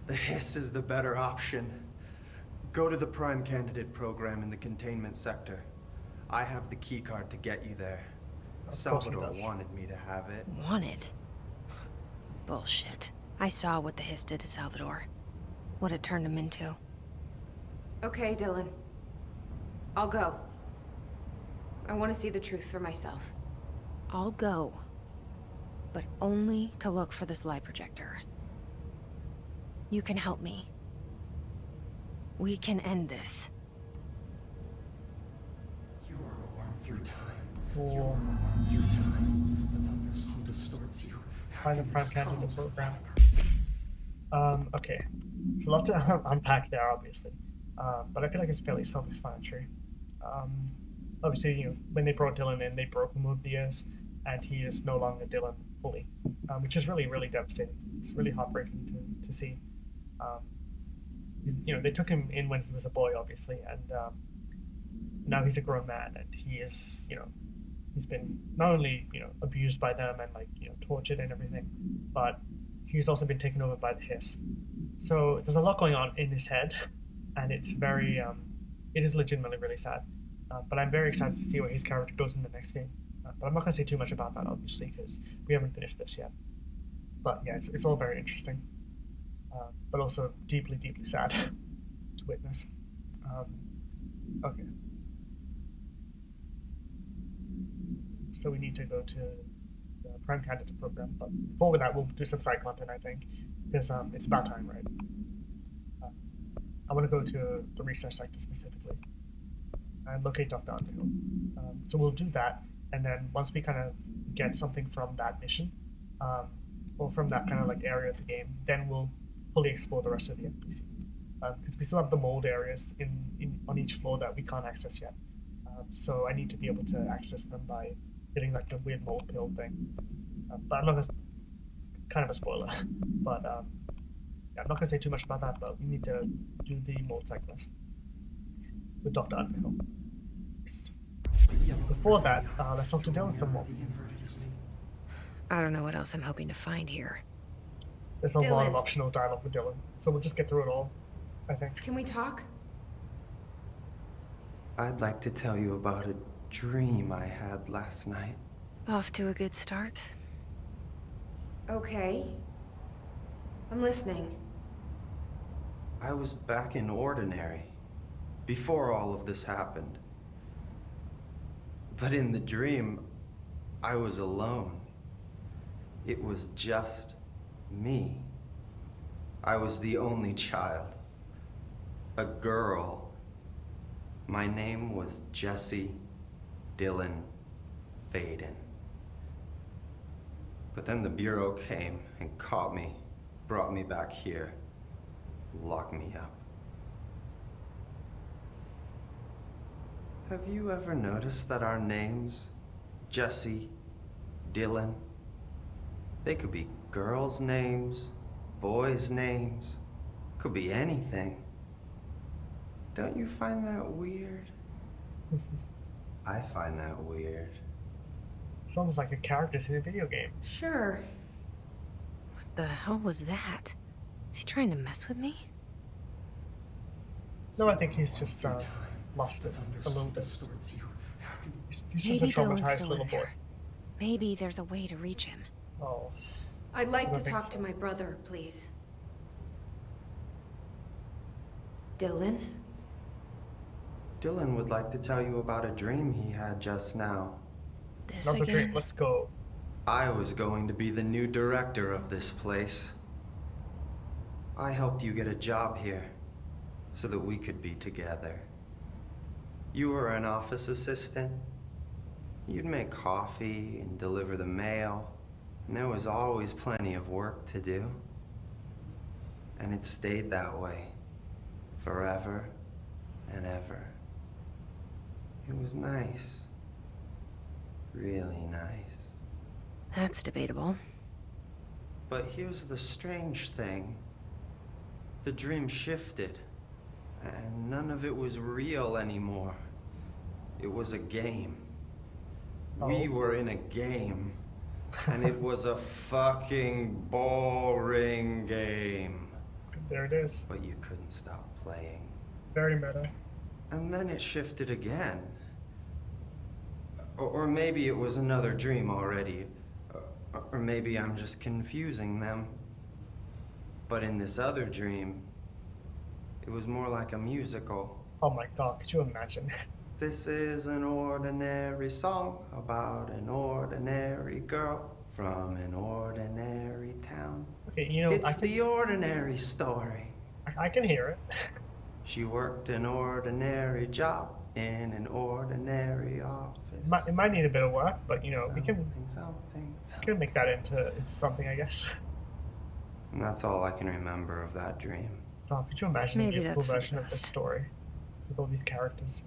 The hiss is the better option. Go to the Prime Candidate program in the containment sector. I have the keycard to get you there. Salvador wanted me to have it. Wanted? Bullshit. I saw what the hiss did to Salvador. What it turned him into. Okay, Dylan. I'll go. I want to see the truth for myself. I'll go. But only to look for the slide projector. You can help me. We can end this. You are a worm through time. Or You time. The thunder's home distorts you. find the Prime Candidate program. Okay. It's a lot to unpack there, obviously. But I feel like it's fairly self-explanatory. obviously, when they brought Dylan in, they broke him over the years, and he is no longer Dylan fully, which is really, really devastating. It's really heartbreaking to see. Um, they took him in when he was a boy, obviously, and now he's a grown man, and he is, he's been not only, abused by them and tortured and everything, but he's also been taken over by the Hiss. So there's a lot going on in his head, and it's very, it is legitimately really sad. But I'm very excited to see where his character goes in the next game. But I'm not going to say too much about that, obviously, because we haven't finished this yet. But yeah, it's all very interesting, but also deeply, deeply sad to witness. Okay. So we need to go to the Prime Candidate program, but before that, we'll do some side content, I think, because it's about time, right? I want to go to the research sector specifically and locate Dr. Underhill. So we'll do that, and then once we kind of get something from that mission, or from that kind of area of the game, then we'll fully explore the rest of the NPC. Because we still have the mold areas on each floor that we can't access yet. So I need to be able to access them by getting the weird mold pill thing. But I'm not gonna, kind of a spoiler, but yeah, I'm not gonna say too much about that. But we need to do the mold cyclist with Dr. Underhill. Before that, let's talk to Dylan some more. I don't know what else I'm hoping to find here. There's a lot of optional dialogue with Dylan, so we'll just get through it all, I think. Can we talk? I'd like to tell you about a dream I had last night. Off to a good start. Okay. I'm listening. I was back in Ordinary, before all of this happened. But in the dream, I was alone. It was just me. I was the only child. A girl. My name was Jesse Dylan Faden. But then the Bureau came and caught me, brought me back here, locked me up. Have you ever noticed that our names, Jesse, Dylan, they could be girls' names, boys' names, could be anything. Don't you find that weird? I find that weird. It's almost like a character in a video game. Sure. What the hell was that? Is he trying to mess with me? No, I think he's just lost it a little bit. He's just a traumatized little boy. Maybe there's a way to reach him. Oh. I'd like to talk to my brother, please. Dylan? Dylan would like to tell you about a dream he had just now. This Another again? dream, let's go. I was going to be the new director of this place. I helped you get a job here, so that we could be together. You were an office assistant. You'd make coffee and deliver the mail, and there was always plenty of work to do. And it stayed that way, forever and ever. It was nice. Really nice. That's debatable. But here's the strange thing. The dream shifted, and none of it was real anymore. It was a game. We were in a game, and it was a fucking boring game. There it is. But you couldn't stop playing. Very meta. And then it shifted again. Or maybe it was another dream already. Or maybe I'm just confusing them. But in this other dream, it was more like a musical. Oh my god, could you imagine? This is an ordinary song about an ordinary girl from an ordinary town. Okay, it's the ordinary story. I can hear it. She worked an ordinary job in an ordinary office. It might need a bit of work, but we can make that into something, I guess. And that's all I can remember of that dream. Oh, could you imagine a Maybe musical that's for the version of this best. story with all these characters?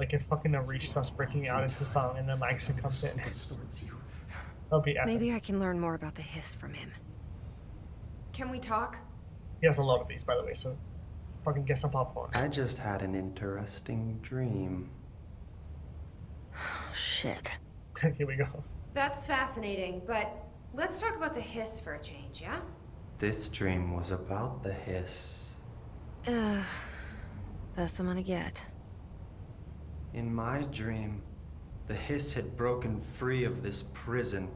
Like if fucking Arish starts breaking out into song and then Langston comes in. That'll be epic. Maybe I can learn more about the hiss from him. Can we talk? He has a lot of these, by the way, so fucking get some popcorn. I just had an interesting dream. Shit. Here we go. That's fascinating, but let's talk about the hiss for a change, yeah? This dream was about the hiss. Best I'm gonna get. In my dream, the hiss had broken free of this prison,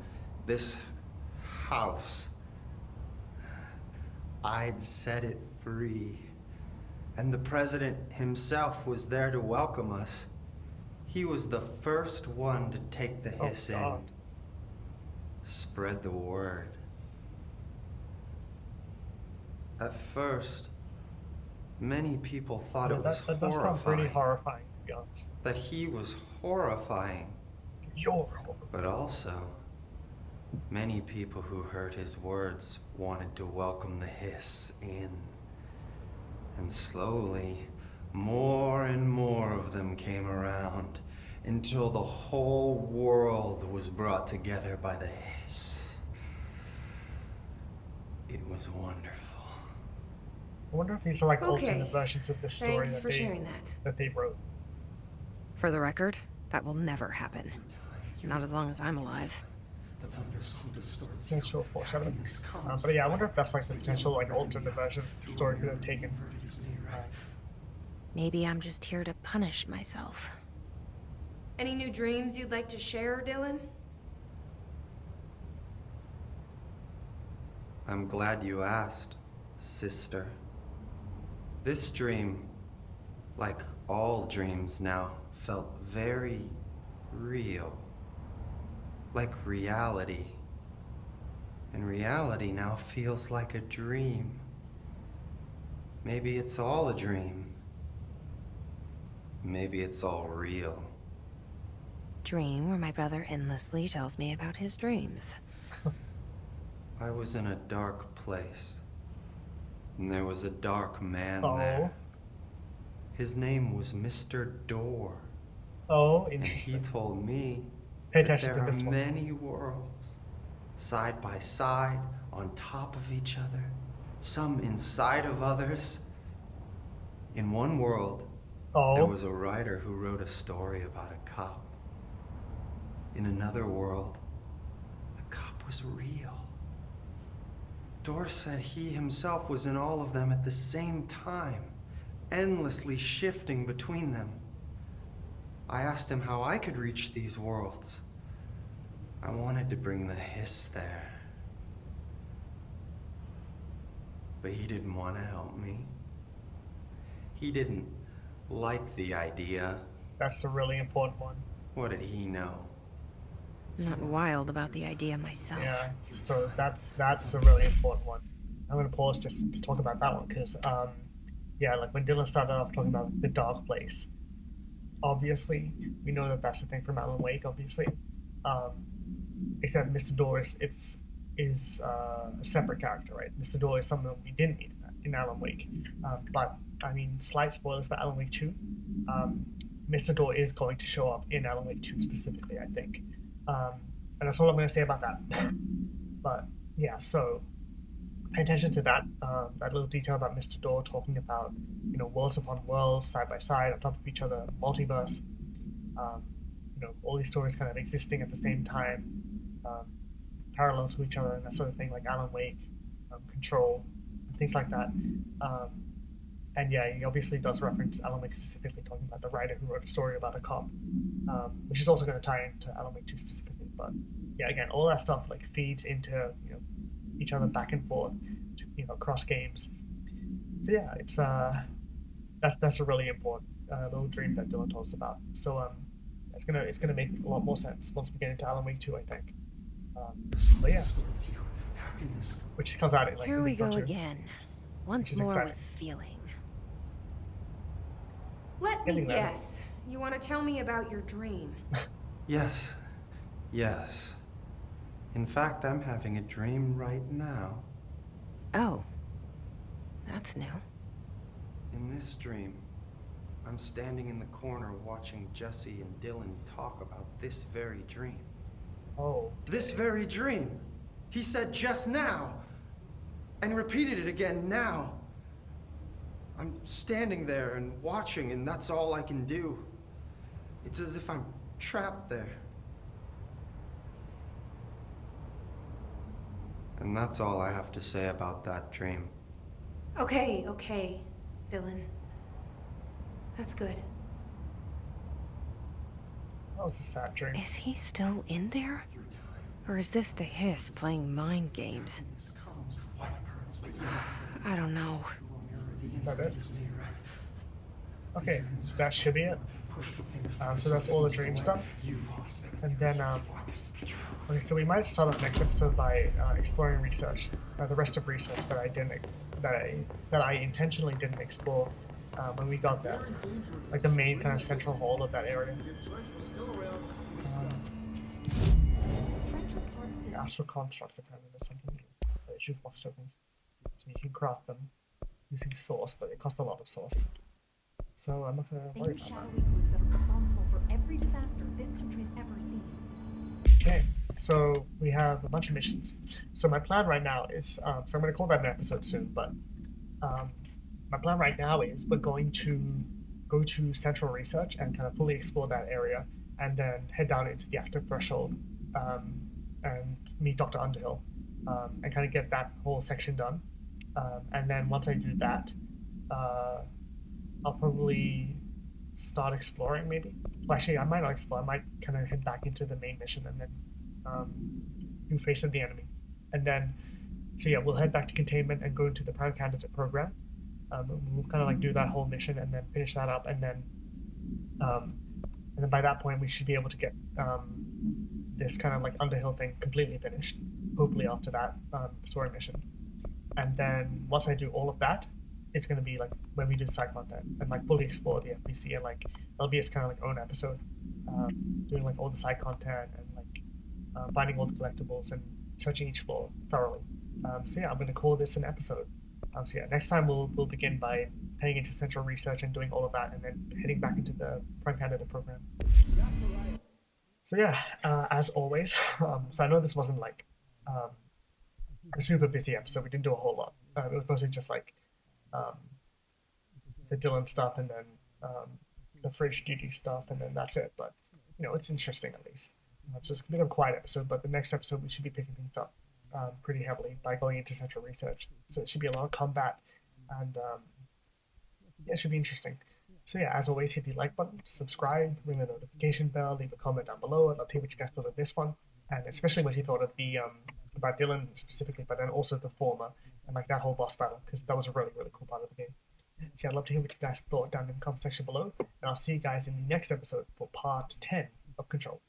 this house. I'd set it free. And the president himself was there to welcome us. He was the first one to take the hiss in. Spread the word. At first, many people thought it was that does sound pretty horrifying. horrifying, to be honest. That he was horrifying. You're horrifying. But also, many people who heard his words wanted to welcome the hiss in. And slowly, more and more of them came around until the whole world was brought together by the hiss. It was wonderful. I wonder if these are like Okay. alternate versions of this story Thanks for sharing that. that they wrote. For the record, that will never happen. Not as long as I'm alive. The thunderstorm distorts Potential foreshadowing. But yeah, I wonder if that's like the potential like alternate version the story could have taken. Maybe I'm just here to punish myself. Any new dreams you'd like to share, Dylan? I'm glad you asked, sister. This dream, like all dreams now, felt very real. Like reality. And reality now feels like a dream. Maybe it's all a dream. Maybe it's all real. Dream where my brother endlessly tells me about his dreams. I was in a dark place. And there was a dark man Oh. there. His name was Mr. Door. Oh, And interesting. he told me Pay that attention there to this are one. many worlds, side by side, on top of each other, some inside of others. In one world, there was a writer who wrote a story about a cop. In another world, the cop was real. Dor said he himself was in all of them at the same time, endlessly shifting between them. I asked him how I could reach these worlds. I wanted to bring the hiss there. But he didn't want to help me. He didn't like the idea. That's a really important one. What did he know? I'm not wild about the idea myself. Yeah, so that's a really important one. I'm gonna pause just to talk about that one because yeah, like when Dylan started off talking about the dark place, obviously we know that that's the thing from Alan Wake, obviously. Except Mr. Door is a separate character, right? Mr. Door is someone we didn't meet in Alan Wake, but I mean, slight spoilers for Alan Wake 2. Mr. Door is going to show up in Alan Wake 2 specifically, I think. And that's all I'm going to say about that. But yeah, so pay attention to that that little detail about Mr. Door talking about, you know, worlds upon worlds, side by side, on top of each other, multiverse. You know, all these stories kind of existing at the same time, parallel to each other, and that sort of thing, like Alan Wake, Control, things like that. And yeah, he obviously does reference Alan Wake specifically, talking about the writer who wrote a story about a cop, which is also going to tie into Alan Wake 2 specifically. But yeah, again, all that stuff like feeds into, you know, each other back and forth, to, you know, across games. So yeah, it's that's a really important little dream that Dylan told us about. So it's gonna make a lot more sense once we get into Alan Wake 2, I think. But yeah, which comes out in like Here we go 2, again. Once is more exciting. with feeling. Let me Getting there. guess. You want to tell me about your dream? Yes. Yes. In fact, I'm having a dream right now. Oh. That's new. In this dream, I'm standing in the corner watching Jesse and Dylan talk about this very dream. Oh. This very dream! He said just now! And repeated it again now. I'm standing there and watching, and that's all I can do. It's as if I'm trapped there. And that's all I have to say about that dream. Okay, Dylan. That's good. That was a sad dream. Is he still in there? Or is this the hiss playing mind games? I don't know. Is that it? Okay, that should be it. So that's all the dream stuff. And then, okay, so we might start off next episode by exploring research, the rest of research that I didn't, that I intentionally didn't explore when we got there, like the main kind of central hall of that area. The astral constructs apparently there's something that issue box tokens, so you can craft them using source, but it costs a lot of source. So I'm not gonna worry about that. shadowy group that are responsible for every disaster this country's ever seen. Okay, so we have a bunch of missions. So my plan right now is, so I'm going to call that an episode soon, but my plan right now is we're going to go to Central Research and kind of fully explore that area, and then head down into the active threshold and meet Dr. Underhill and kind of get that whole section done. And then once I do that, I'll probably start exploring maybe. Well, actually, I might not explore. I might kind of head back into the main mission and then do Face of the Enemy. And then, so yeah, we'll head back to containment and go into the Prime Candidate program. We'll kind of like do that whole mission and then finish that up. And then by that point, we should be able to get this kind of like Underhill thing completely finished. Hopefully after that story mission. And then once I do all of that, it's going to be like when we do side content and like fully explore the FBC, and like it'll be its kind of like own episode, doing like all the side content and like finding all the collectibles and searching each floor thoroughly. So yeah, I'm going to call this an episode. So yeah, next time we'll begin by heading into Central Research and doing all of that, and then heading back into the Prime Candidate program. So yeah, as always, so I know this wasn't like a super busy episode. We didn't do a whole lot. It was mostly just like the Dylan stuff, and then the fridge duty stuff, and then that's it. But you know, it's interesting at least. So it's a bit of a quiet episode, but the next episode we should be picking things up pretty heavily by going into Central Research. So it should be a lot of combat, and yeah, it should be interesting. So yeah, as always, hit the like button, subscribe, ring the notification bell, leave a comment down below. I'd love to hear what you guys thought of this one, and especially what you thought of the about Dylan specifically, but then also the former and like that whole boss battle, because that was a really, really cool part of the game. So yeah, I'd love to hear what you guys thought down in the comment section below, and I'll see you guys in the next episode for part 10 of Control.